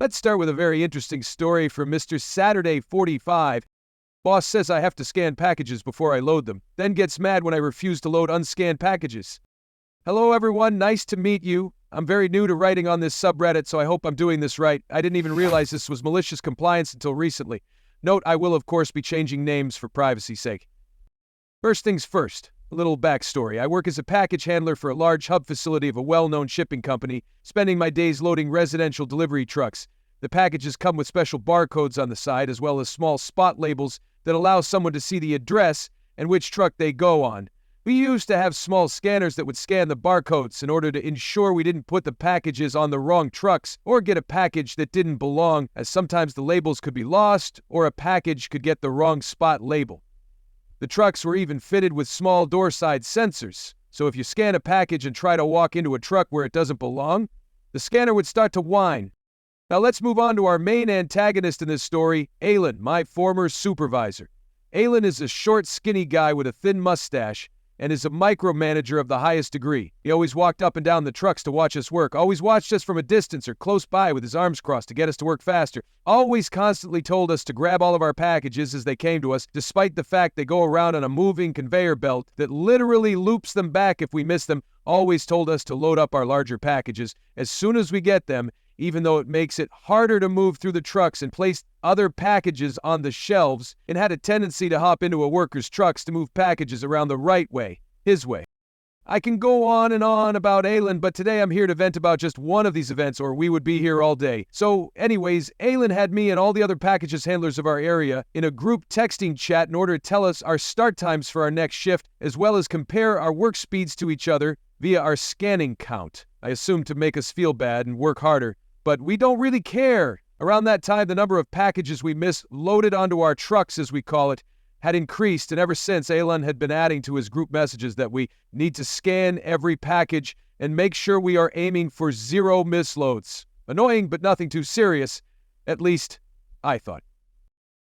Let's start with a very interesting story from Mr. Saturday 45. Boss says I have to scan packages before I load them, then gets mad when I refuse to load unscanned packages. Hello everyone, nice to meet you. I'm very new to writing on this subreddit, so I hope I'm doing this right. I didn't even realize this was malicious compliance until recently. Note, I will of course be changing names for privacy's sake. First things first, a little backstory. I work as a package handler for a large hub facility of a well-known shipping company, spending my days loading residential delivery trucks. The packages come with special barcodes on the side, as well as small spot labels that allow someone to see the address and which truck they go on. We used to have small scanners that would scan the barcodes in order to ensure we didn't put the packages on the wrong trucks or get a package that didn't belong, as sometimes the labels could be lost or a package could get the wrong spot label. The trucks were even fitted with small door-side sensors, so if you scan a package and try to walk into a truck where it doesn't belong, the scanner would start to whine. Now let's move on to our main antagonist in this story, Alan, my former supervisor. Alan is a short, skinny guy with a thin mustache and is a micromanager of the highest degree. He always walked up and down the trucks to watch us work, always watched us from a distance or close by with his arms crossed to get us to work faster, always constantly told us to grab all of our packages as they came to us, despite the fact they go around on a moving conveyor belt that literally loops them back if we miss them, always told us to load up our larger packages as soon as we get them, even though it makes it harder to move through the trucks and place other packages on the shelves, and had a tendency to hop into a worker's trucks to move packages around the right way, his way. I can go on and on about Alan, but today I'm here to vent about just one of these events, or we would be here all day. So anyways, Alan had me and all the other packages handlers of our area in a group texting chat in order to tell us our start times for our next shift, as well as compare our work speeds to each other via our scanning count. I assume to make us feel bad and work harder. But we don't really care. Around that time, the number of packages we miss loaded onto our trucks, as we call it, had increased, and ever since, Alan had been adding to his group messages that we need to scan every package and make sure we are aiming for 0 misloads. Annoying, but nothing too serious. At least, I thought.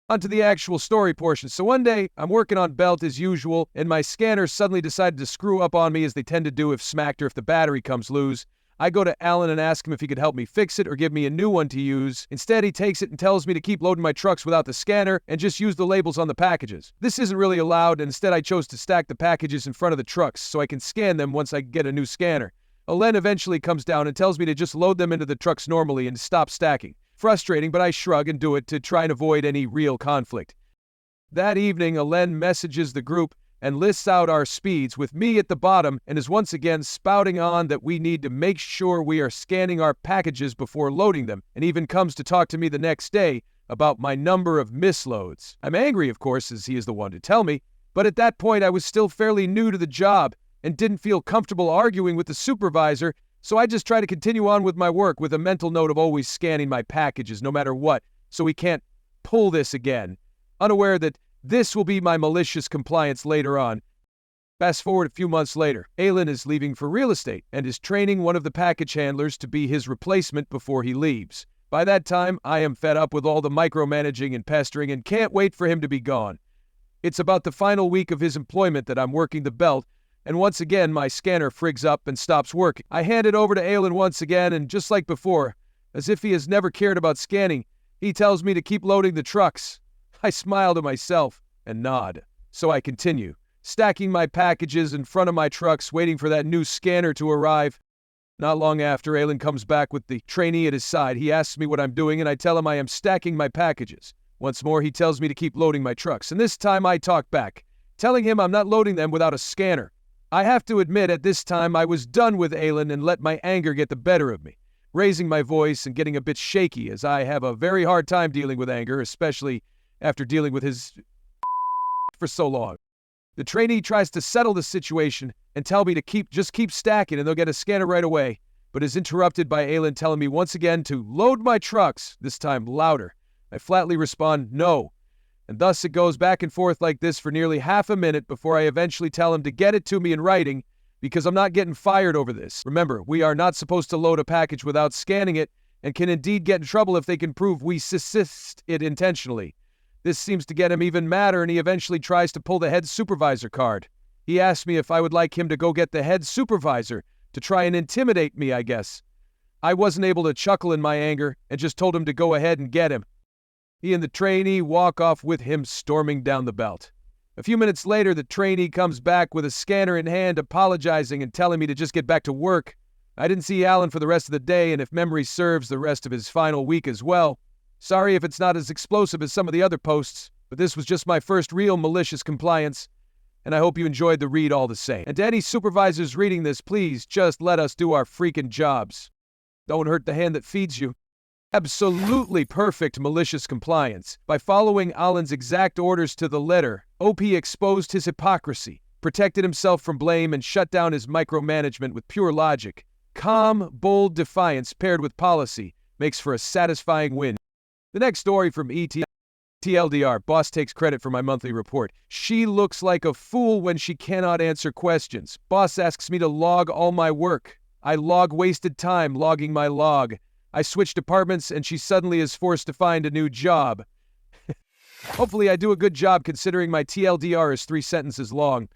On to the actual story portion. So one day, I'm working on belt as usual, and my scanner suddenly decided to screw up on me, as they tend to do if smacked or if the battery comes loose. I go to Alan and ask him if he could help me fix it or give me a new one to use. Instead, he takes it and tells me to keep loading my trucks without the scanner and just use the labels on the packages. This isn't really allowed, and instead I chose to stack the packages in front of the trucks so I can scan them once I get a new scanner. Alen eventually comes down and tells me to just load them into the trucks normally and stop stacking. Frustrating, but I shrug and do it to try and avoid any real conflict. That evening, Alen messages the group and lists out our speeds with me at the bottom, and is once again spouting on that we need to make sure we are scanning our packages before loading them, and even comes to talk to me the next day about my number of misloads. I'm angry, of course, as he is the one to tell me, but at that point I was still fairly new to the job and didn't feel comfortable arguing with the supervisor, so I just try to continue on with my work with a mental note of always scanning my packages no matter what, so we can't pull this again, unaware that this will be my malicious compliance later on. Fast forward a few months later, Alan is leaving for real estate and is training one of the package handlers to be his replacement before he leaves. By that time, I am fed up with all the micromanaging and pestering and can't wait for him to be gone. It's about the final week of his employment that I'm working the belt, and once again my scanner frigs up and stops working. I hand it over to Alan once again, and just like before, as if he has never cared about scanning, he tells me to keep loading the trucks. I smile to myself and nod. So I continue, stacking my packages in front of my trucks, waiting for that new scanner to arrive. Not long after, Alan comes back with the trainee at his side. He asks me what I'm doing, and I tell him I am stacking my packages. Once more, he tells me to keep loading my trucks, and this time I talk back, telling him I'm not loading them without a scanner. I have to admit, at this time, I was done with Alan and let my anger get the better of me, raising my voice and getting a bit shaky, as I have a very hard time dealing with anger, especially after dealing with his for so long. The trainee tries to settle the situation and tell me to just keep stacking and they'll get a scanner right away, but is interrupted by Alan telling me once again to load my trucks, this time louder. I flatly respond, no. And thus it goes back and forth like this for nearly half a minute before I eventually tell him to get it to me in writing, because I'm not getting fired over this. Remember, we are not supposed to load a package without scanning it, and can indeed get in trouble if they can prove we assist it intentionally. This seems to get him even madder, and he eventually tries to pull the head supervisor card. He asked me if I would like him to go get the head supervisor to try and intimidate me, I guess. I wasn't able to chuckle in my anger and just told him to go ahead and get him. He and the trainee walk off with him storming down the belt. A few minutes later, the trainee comes back with a scanner in hand, apologizing and telling me to just get back to work. I didn't see Alan for the rest of the day, and if memory serves, the rest of his final week as well. Sorry if it's not as explosive as some of the other posts, but this was just my first real malicious compliance, and I hope you enjoyed the read all the same. And to any supervisors reading this, please just let us do our freaking jobs. Don't hurt the hand that feeds you. Absolutely perfect malicious compliance. By following Alan's exact orders to the letter, OP exposed his hypocrisy, protected himself from blame, and shut down his micromanagement with pure logic. Calm, bold defiance paired with policy makes for a satisfying win. The next story from TLDR, boss takes credit for my monthly report. She looks like a fool when she cannot answer questions. Boss asks me to log all my work. I log wasted time logging my log. I switch departments and she suddenly is forced to find a new job. Hopefully I do a good job considering my TLDR is 3 sentences long.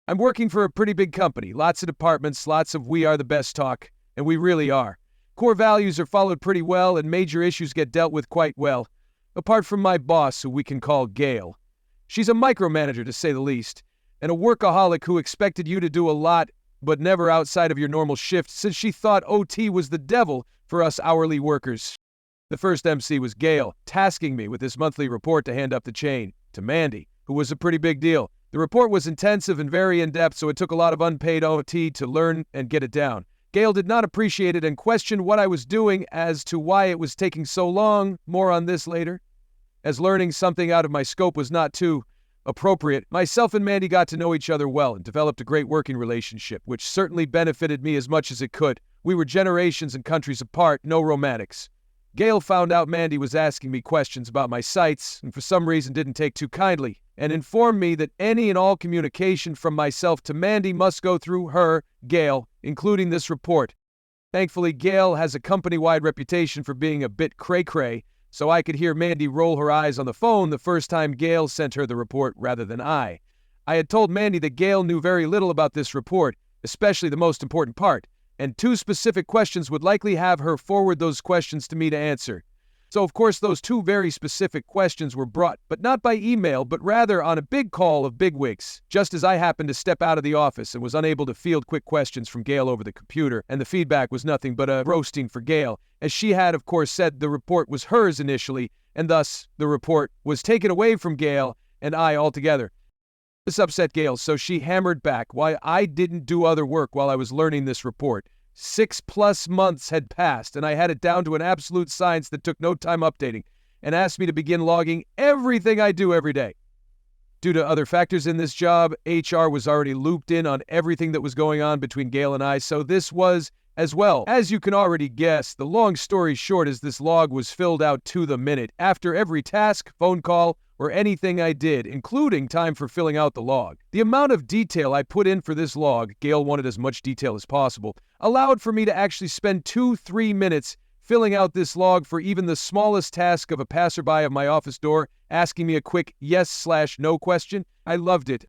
I'm working for a pretty big company, lots of departments, lots of we are the best talk, and we really are. Core values are followed pretty well and major issues get dealt with quite well. Apart from my boss, who we can call Gail. She's a micromanager to say the least, and a workaholic who expected you to do a lot, but never outside of your normal shift since she thought OT was the devil for us hourly workers. The first MC was Gail, tasking me with this monthly report to hand up the chain to Mandy, who was a pretty big deal. The report was intensive and very in-depth, so it took a lot of unpaid OT to learn and get it down. Gail did not appreciate it and questioned what I was doing as to why it was taking so long. More on this later. As learning something out of my scope was not too appropriate, myself and Mandy got to know each other well and developed a great working relationship, which certainly benefited me as much as it could. We were generations and countries apart, no romantics. Gail found out Mandy was asking me questions about my sites and for some reason didn't take too kindly, and informed me that any and all communication from myself to Mandy must go through her, Gail, including this report. Thankfully, Gail has a company-wide reputation for being a bit cray-cray, so I could hear Mandy roll her eyes on the phone the first time Gail sent her the report rather than I. I had told Mandy that Gail knew very little about this report, especially the most important part, and 2 specific questions would likely have her forward those questions to me to answer. So of course those 2 very specific questions were brought, but not by email, but rather on a big call of bigwigs, just as I happened to step out of the office and was unable to field quick questions from Gail over the computer, and the feedback was nothing but a roasting for Gail, as she had of course said the report was hers initially, and thus the report was taken away from Gail and I altogether. This upset Gail, so she hammered back why I didn't do other work while I was learning this report. 6+ months had passed, and I had it down to an absolute science that took no time updating, and asked me to begin logging everything I do every day. Due to other factors in this job, HR was already looped in on everything that was going on between Gail and I, so this was as well. As you can already guess, the long story short is this log was filled out to the minute, after every task, phone call, or anything I did, including time for filling out the log. The amount of detail I put in for this log, Gail wanted as much detail as possible, allowed for me to actually spend 2-3 minutes filling out this log for even the smallest task of a passerby of my office door asking me a quick yes/no question. I loved it.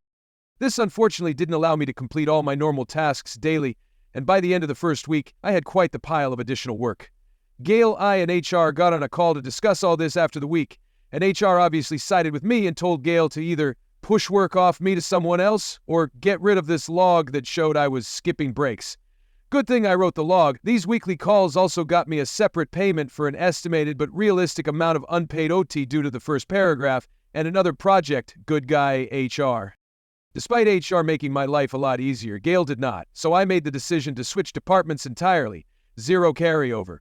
This unfortunately didn't allow me to complete all my normal tasks daily, and by the end of the first week, I had quite the pile of additional work. Gail, I, and HR got on a call to discuss all this after the week, and HR obviously sided with me and told Gail to either push work off me to someone else or get rid of this log that showed I was skipping breaks. Good thing I wrote the log. These weekly calls also got me a separate payment for an estimated but realistic amount of unpaid OT due to the first paragraph, and another project, good guy HR. Despite HR making my life a lot easier, Gail did not, so I made the decision to switch departments entirely. 0 carryover.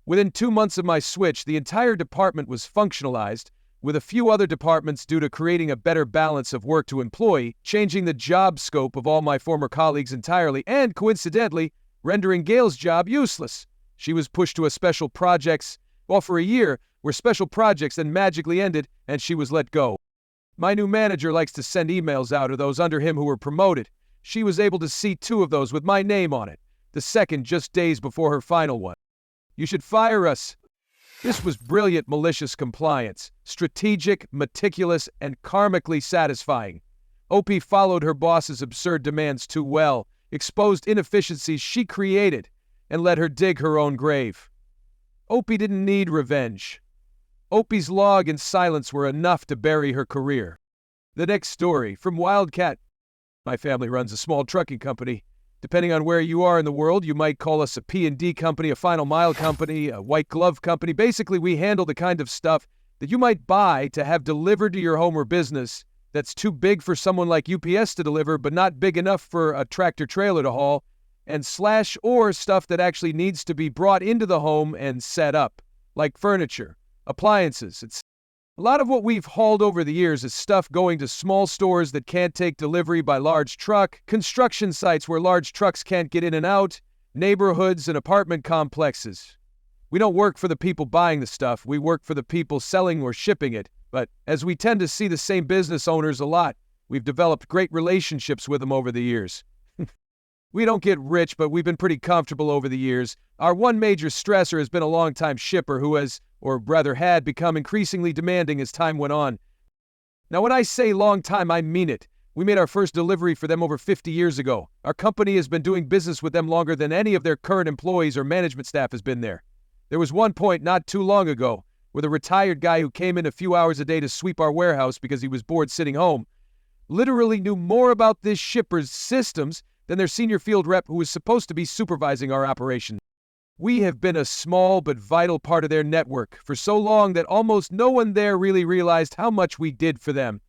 Within 2 months of my switch, the entire department was functionalized, with a few other departments due to creating a better balance of work to employee, changing the job scope of all my former colleagues entirely, and coincidentally, rendering Gail's job useless. She was pushed to a special projects, well, for a year, where special projects then magically ended, and she was let go. My new manager likes to send emails out to those under him who were promoted. She was able to see 2 of those with my name on it, the second just days before her final one. You should fire us. This was brilliant malicious compliance, strategic, meticulous, and karmically satisfying. OP followed her boss's absurd demands too well, exposed inefficiencies she created, and let her dig her own grave. Opie didn't need revenge. Opie's log and silence were enough to bury her career. The next story from Wildcat. My family runs a small trucking company. Depending on where you are in the world, you might call us a P&D company, a final mile company, a white glove company. Basically, we handle the kind of stuff that you might buy to have delivered to your home or business that's too big for someone like UPS to deliver, but not big enough for a tractor trailer to haul, and or stuff that actually needs to be brought into the home and set up, like furniture, appliances. It's a lot of what we've hauled over the years is stuff going to small stores that can't take delivery by large truck, construction sites where large trucks can't get in and out, neighborhoods and apartment complexes. We don't work for the people buying the stuff, we work for the people selling or shipping it. But as we tend to see the same business owners a lot, we've developed great relationships with them over the years. We don't get rich, but we've been pretty comfortable over the years. Our one major stressor has been a long-time shipper who has, or rather had, become increasingly demanding as time went on. Now, when I say long time, I mean it. We made our first delivery for them over 50 years ago. Our company has been doing business with them longer than any of their current employees or management staff has been there. There was one point not too long ago where the retired guy who came in a few hours a day to sweep our warehouse because he was bored sitting home literally knew more about this shipper's systems than their senior field rep who was supposed to be supervising our operation. We have been a small but vital part of their network for so long that almost no one there really realized how much we did for them.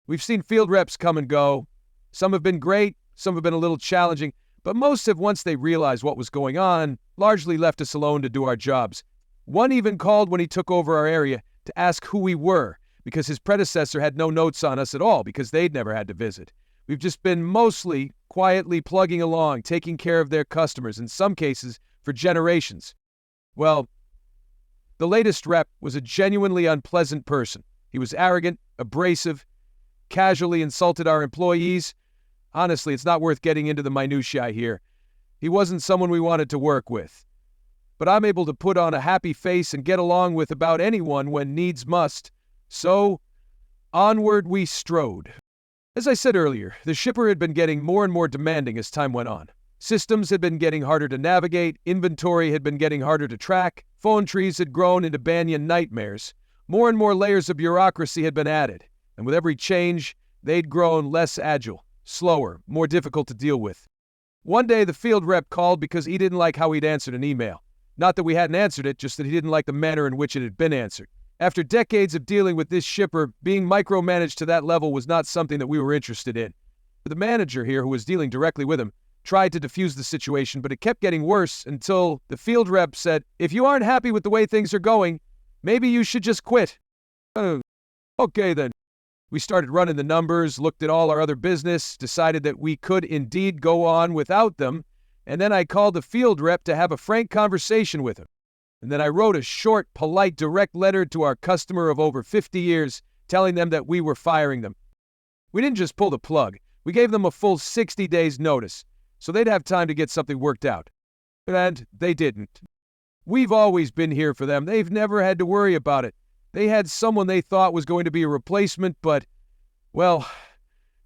We've seen field reps come and go. Some have been great, some have been a little challenging, but most have, once they realized what was going on, largely left us alone to do our jobs. One even called when he took over our area to ask who we were, because his predecessor had no notes on us at all because they'd never had to visit. We've just been mostly quietly plugging along, taking care of their customers, in some cases for generations. Well, the latest rep was a genuinely unpleasant person. He was arrogant, abrasive, casually insulted our employees. Honestly, it's not worth getting into the minutiae here. He wasn't someone we wanted to work with. But I'm able to put on a happy face and get along with about anyone when needs must. So, onward we strode. As I said earlier, the shipper had been getting more and more demanding as time went on. Systems had been getting harder to navigate, inventory had been getting harder to track, phone trees had grown into banyan nightmares. More and more layers of bureaucracy had been added, and with every change, they'd grown less agile, slower, more difficult to deal with. One day, the field rep called because he didn't like how we'd answered an email. Not that we hadn't answered it, just that he didn't like the manner in which it had been answered. After decades of dealing with this shipper, being micromanaged to that level was not something that we were interested in. The manager here, who was dealing directly with him, tried to defuse the situation, but it kept getting worse until the field rep said, "If you aren't happy with the way things are going, maybe you should just quit." Okay then. We started running the numbers, looked at all our other business, decided that we could indeed go on without them, and then I called the field rep to have a frank conversation with him. And then I wrote a short, polite, direct letter to our customer of over 50 years, telling them that we were firing them. We didn't just pull the plug. We gave them a full 60 days notice, so they'd have time to get something worked out. And they didn't. We've always been here for them. They've never had to worry about it. They had someone they thought was going to be a replacement, but, well,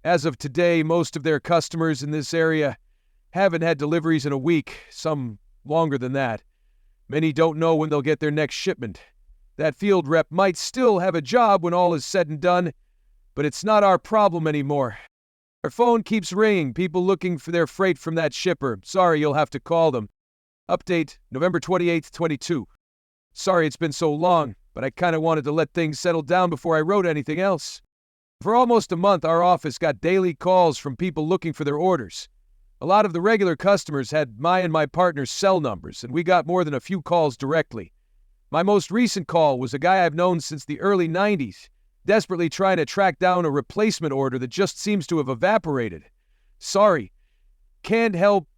as of today, most of their customers in this area haven't had deliveries in a week, some longer than that. Many don't know when they'll get their next shipment. That field rep might still have a job when all is said and done, but it's not our problem anymore. Our phone keeps ringing, people looking for their freight from that shipper. Sorry, you'll have to call them. Update, November 28th, 22. Sorry it's been so long, but I kind of wanted to let things settle down before I wrote anything else. For almost a month, our office got daily calls from people looking for their orders. A lot of the regular customers had my and my partner's cell numbers, and we got more than a few calls directly. My most recent call was a guy I've known since the early 90s, desperately trying to track down a replacement order that just seems to have evaporated. Sorry, can't help.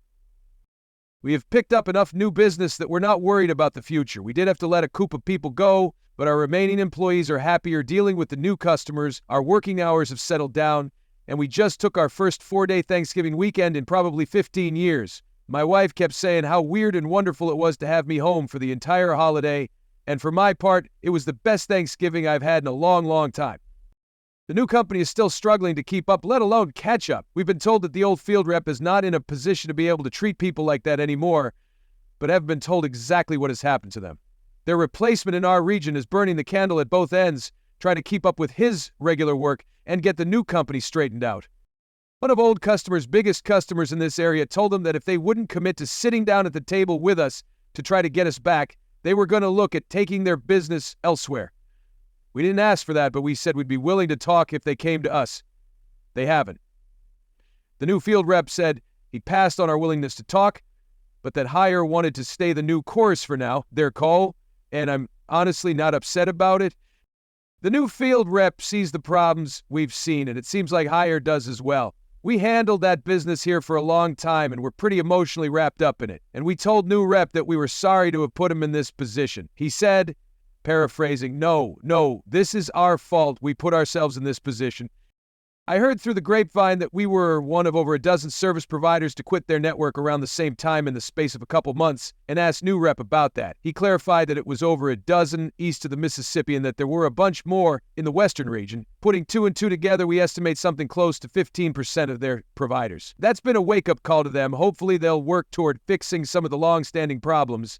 We have picked up enough new business that we're not worried about the future. We did have to let a group of people go, but our remaining employees are happier dealing with the new customers, our working hours have settled down, and we just took our first 4-day Thanksgiving weekend in probably 15 years. My wife kept saying how weird and wonderful it was to have me home for the entire holiday, and for my part, it was the best Thanksgiving I've had in a long, long time. The new company is still struggling to keep up, let alone catch up. We've been told that the old field rep is not in a position to be able to treat people like that anymore, but have been told exactly what has happened to them. Their replacement in our region is burning the candle at both ends, trying to keep up with his regular work and get the new company straightened out. One of old customers' biggest customers in this area told them that if they wouldn't commit to sitting down at the table with us to try to get us back, they were going to look at taking their business elsewhere. We didn't ask for that, but we said we'd be willing to talk if they came to us. They haven't. The new field rep said he passed on our willingness to talk, but that Hire wanted to stay the new course for now, their call, and I'm honestly not upset about it. The new field rep sees the problems we've seen, and it seems like Hire does as well. We handled that business here for a long time, and we're pretty emotionally wrapped up in it. And we told new rep that we were sorry to have put him in this position. He said, paraphrasing, no, this is our fault. We put ourselves in this position. I heard through the grapevine that we were one of over a dozen service providers to quit their network around the same time in the space of a couple months, and asked new rep about that. He clarified that it was over a dozen east of the Mississippi and that there were a bunch more in the western region. Putting two and two together, we estimate something close to 15% of their providers. That's been a wake-up call to them. Hopefully they'll work toward fixing some of the long-standing problems.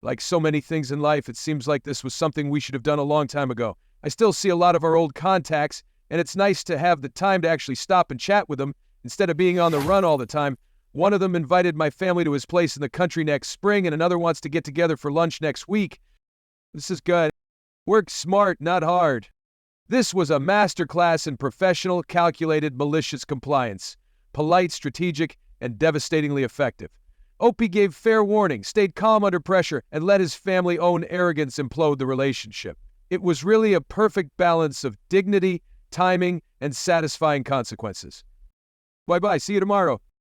Like so many things in life, it seems like this was something we should have done a long time ago. I still see a lot of our old contacts, and it's nice to have the time to actually stop and chat with them instead of being on the run all the time. One of them invited my family to his place in the country next spring, and another wants to get together for lunch next week. This is good. Work smart, not hard. This was a masterclass in professional, calculated, malicious compliance. Polite, strategic, and devastatingly effective. Opie gave fair warning, stayed calm under pressure, and let his family-owned arrogance implode the relationship. It was really a perfect balance of dignity, timing, and satisfying consequences. Bye-bye. See you tomorrow.